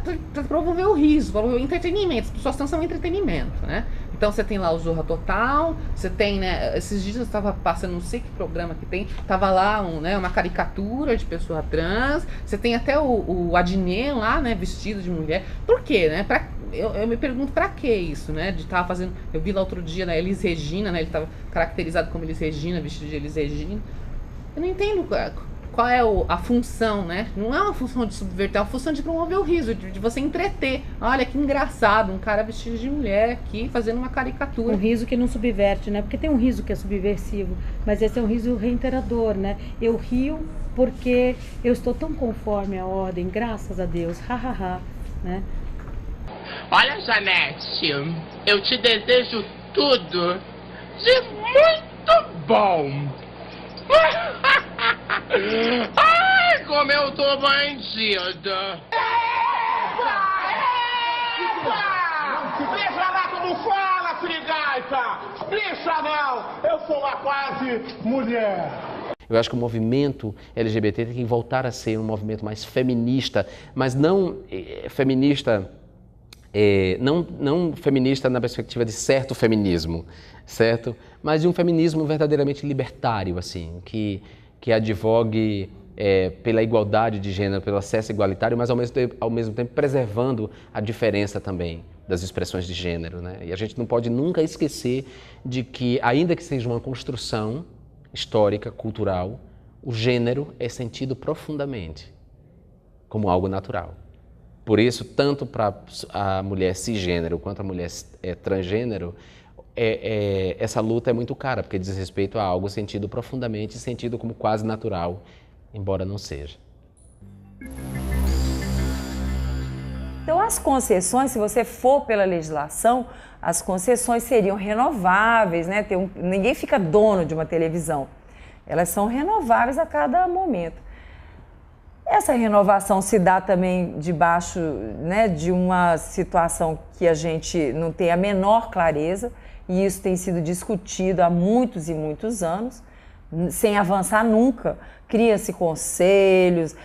promover o riso, promover o entretenimento. As pessoas trans são entretenimento, né? Então você tem lá o Zorra Total, você tem, né, esses dias eu estava passando, não sei que programa que tem, tava lá uma caricatura de pessoa trans, você tem até o Adnet lá, né, vestido de mulher. Por quê, né? Eu me pergunto pra que isso, né? De estar fazendo. Eu vi lá outro dia, né, Elis Regina, né? Ele estava caracterizado como Elis Regina, vestido de Elis Regina. Eu não entendo qual é a função, né? Não é uma função de subverter, é uma função de promover o riso, de você entreter. Olha que engraçado, um cara vestido de mulher aqui fazendo uma caricatura. Um riso que não subverte, né? Porque tem um riso que é subversivo, mas esse é um riso reiterador, né? Eu rio porque eu estou tão conforme à ordem, graças a Deus, hahaha, né? Olha, Janete, eu te desejo tudo de muito bom. Ai, como eu tô bandida. Deixa lá como fala, frigaita! Bicha não! Eu sou uma quase mulher! Eu acho que o movimento LGBT tem que voltar a ser um movimento mais feminista, mas não feminista, não feminista na perspectiva de certo feminismo, certo? Mas de um feminismo verdadeiramente libertário, assim, que advogue pela igualdade de gênero, pelo acesso igualitário, mas ao mesmo tempo preservando a diferença também das expressões de gênero, né? E a gente não pode nunca esquecer de que, ainda que seja uma construção histórica, cultural, o gênero é sentido profundamente como algo natural. Por isso, tanto para a mulher cisgênero quanto a mulher transgênero, essa luta é muito cara, porque diz respeito a algo sentido profundamente, sentido como quase natural, embora não seja. Então, as concessões, se você for pela legislação, as concessões seriam renováveis, né? Ninguém fica dono de uma televisão. Elas são renováveis a cada momento. Essa renovação se dá também debaixo, né, de uma situação que a gente não tem a menor clareza, e isso tem sido discutido há muitos e muitos anos, sem avançar nunca. Cria-se conselhos,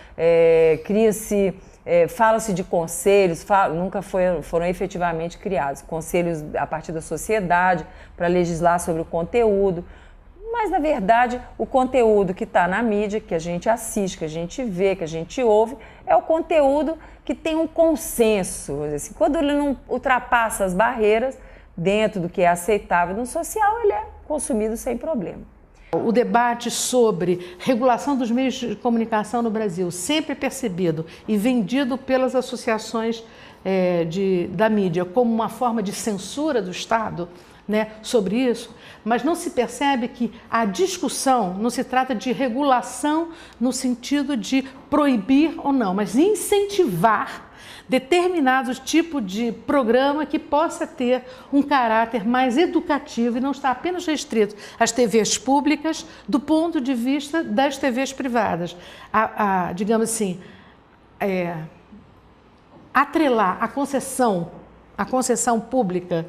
fala-se de conselhos, nunca foram efetivamente criados conselhos a partir da sociedade para legislar sobre o conteúdo. Mas, na verdade, o conteúdo que está na mídia, que a gente assiste, que a gente vê, que a gente ouve, é o conteúdo que tem um consenso. Assim, quando ele não ultrapassa as barreiras dentro do que é aceitável no social, ele é consumido sem problema. O debate sobre regulação dos meios de comunicação no Brasil, sempre percebido e vendido pelas associações da mídia como uma forma de censura do Estado, né, sobre isso, mas não se percebe que a discussão não se trata de regulação no sentido de proibir ou não, mas incentivar determinado tipo de programa que possa ter um caráter mais educativo e não estar apenas restrito às TVs públicas do ponto de vista das TVs privadas. Digamos assim, atrelar a concessão pública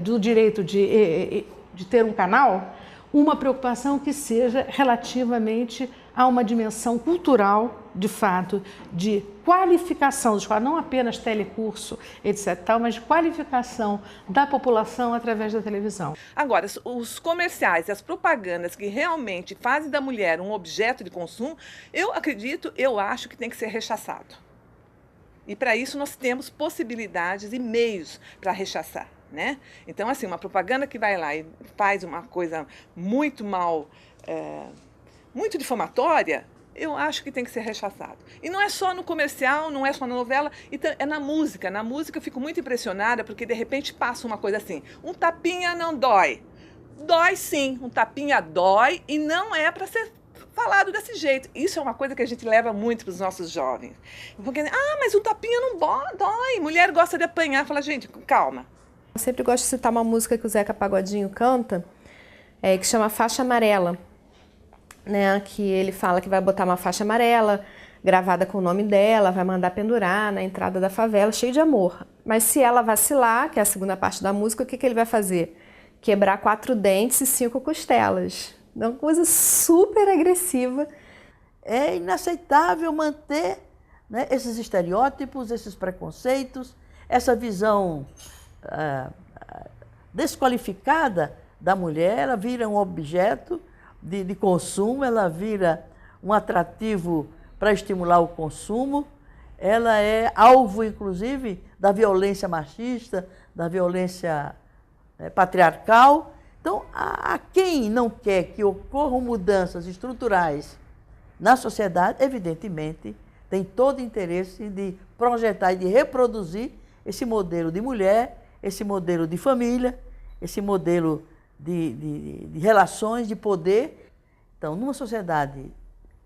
do direito de ter um canal, uma preocupação que seja relativamente a uma dimensão cultural, de fato, de qualificação dos quadros, não apenas telecurso, etc., mas de qualificação da população através da televisão. Agora, os comerciais, as propagandas que realmente fazem da mulher um objeto de consumo, eu acho que tem que ser rechaçado. E para isso nós temos possibilidades e meios para rechaçar, né? Então, assim, uma propaganda que vai lá e faz uma coisa muito mal, muito difamatória, eu acho que tem que ser rechaçado. E não é só no comercial, não é só na novela, é na música. Na música eu fico muito impressionada porque de repente passa uma coisa assim, um tapinha não dói. Dói sim, um tapinha dói e não é para ser falado desse jeito. Isso é uma coisa que a gente leva muito para os nossos jovens. Porque, mas um tapinha não dói, mulher gosta de apanhar. Fala, gente, calma. Eu sempre gosto de citar uma música que o Zeca Pagodinho canta, que chama Faixa Amarela, né? Que ele fala que vai botar uma faixa amarela gravada com o nome dela, vai mandar pendurar na entrada da favela, cheio de amor. Mas se ela vacilar, que é a segunda parte da música, o que ele vai fazer? Quebrar 4 dentes e 5 costelas. É uma coisa super agressiva. É inaceitável manter, né, esses estereótipos, esses preconceitos, essa visão desqualificada da mulher. Ela vira um objeto de consumo, ela vira um atrativo para estimular o consumo. Ela é alvo, inclusive, da violência machista, da violência patriarcal. Então, a quem não quer que ocorram mudanças estruturais na sociedade, evidentemente, tem todo interesse de projetar e de reproduzir esse modelo de mulher, esse modelo de família, esse modelo de relações, de poder. Então, numa sociedade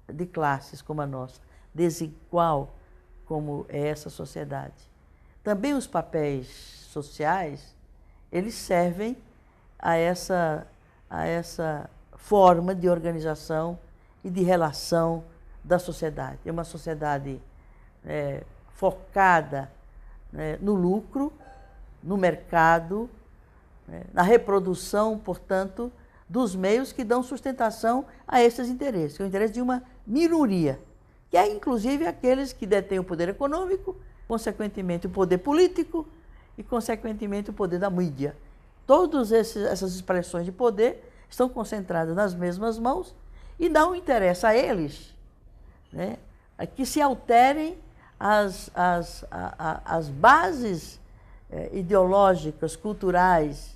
de classes como a nossa, desigual como é essa sociedade, também os papéis sociais, eles servem a essa forma de organização e de relação da sociedade. É uma sociedade focada no lucro, no mercado, na reprodução, portanto, dos meios que dão sustentação a esses interesses, que é o interesse de uma minoria, que é inclusive aqueles que detêm o poder econômico, consequentemente o poder político e, consequentemente, o poder da mídia. Todas essas expressões de poder estão concentradas nas mesmas mãos e não interessa a eles, né, que se alterem as bases ideológicas, culturais,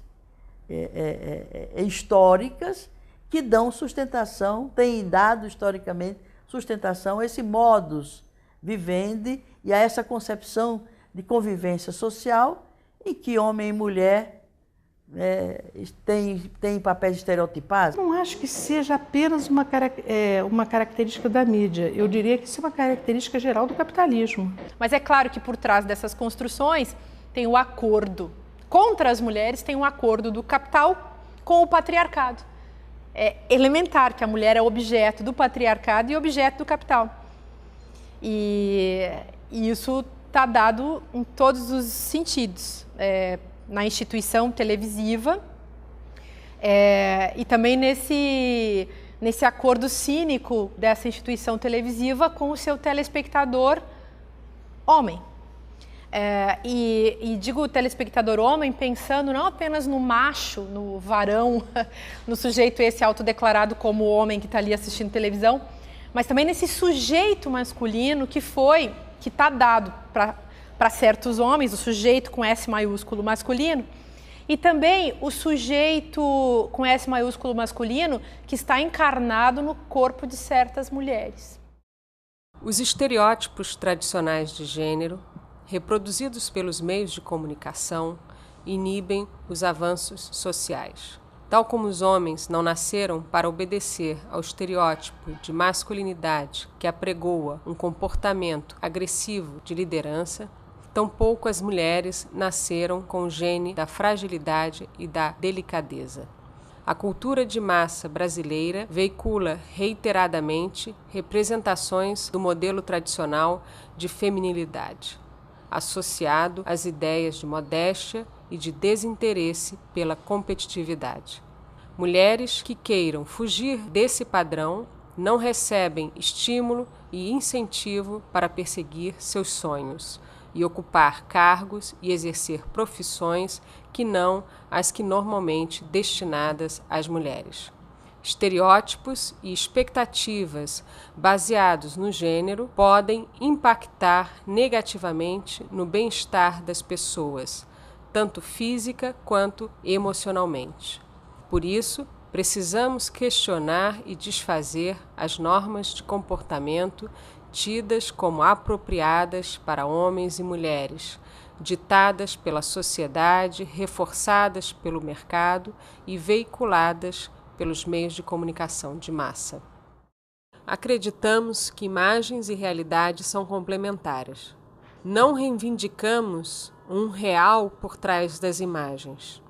históricas, que dão sustentação, têm dado historicamente sustentação a esse modus vivendi e a essa concepção de convivência social em que homem e mulher tem papéis estereotipados. Não acho que seja apenas uma característica da mídia. Eu diria que isso é uma característica geral do capitalismo. Mas é claro que por trás dessas construções tem o acordo. Contra as mulheres tem um acordo do capital com o patriarcado. É elementar que a mulher é objeto do patriarcado e objeto do capital. E isso está dado em todos os sentidos. Na instituição televisiva e também nesse acordo cínico dessa instituição televisiva com o seu telespectador homem. E digo telespectador homem pensando não apenas no macho, no varão, no sujeito esse autodeclarado como homem que está ali assistindo televisão, mas também nesse sujeito masculino que está dado para certos homens, o sujeito com S maiúsculo masculino, e também o sujeito com S maiúsculo masculino que está encarnado no corpo de certas mulheres. Os estereótipos tradicionais de gênero, reproduzidos pelos meios de comunicação, inibem os avanços sociais. Tal como os homens não nasceram para obedecer ao estereótipo de masculinidade que apregoa um comportamento agressivo de liderança, tampouco as mulheres nasceram com o gene da fragilidade e da delicadeza. A cultura de massa brasileira veicula reiteradamente representações do modelo tradicional de feminilidade, associado às ideias de modéstia e de desinteresse pela competitividade. Mulheres que queiram fugir desse padrão não recebem estímulo e incentivo para perseguir seus sonhos e ocupar cargos e exercer profissões que não as que normalmente destinadas às mulheres. Estereótipos e expectativas baseados no gênero podem impactar negativamente no bem-estar das pessoas, tanto física quanto emocionalmente. Por isso, precisamos questionar e desfazer as normas de comportamento tidas como apropriadas para homens e mulheres, ditadas pela sociedade, reforçadas pelo mercado e veiculadas pelos meios de comunicação de massa. Acreditamos que imagens e realidade são complementares. Não reivindicamos um real por trás das imagens.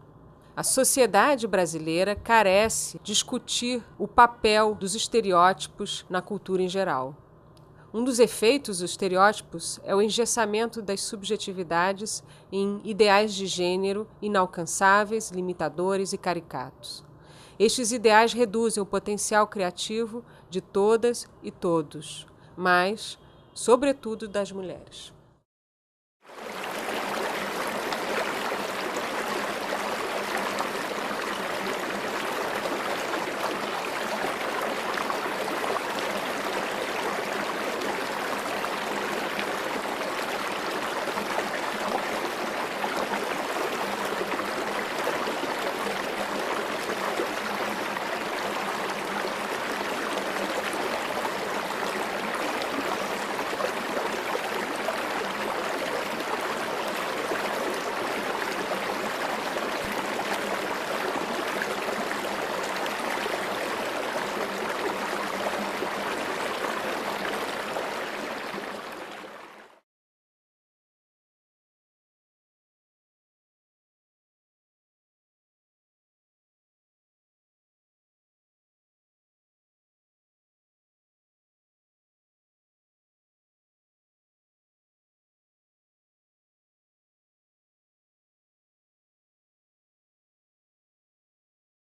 A sociedade brasileira carece de discutir o papel dos estereótipos na cultura em geral. Um dos efeitos dos estereótipos é o engessamento das subjetividades em ideais de gênero inalcançáveis, limitadores e caricatos. Estes ideais reduzem o potencial criativo de todas e todos, mas, sobretudo, das mulheres.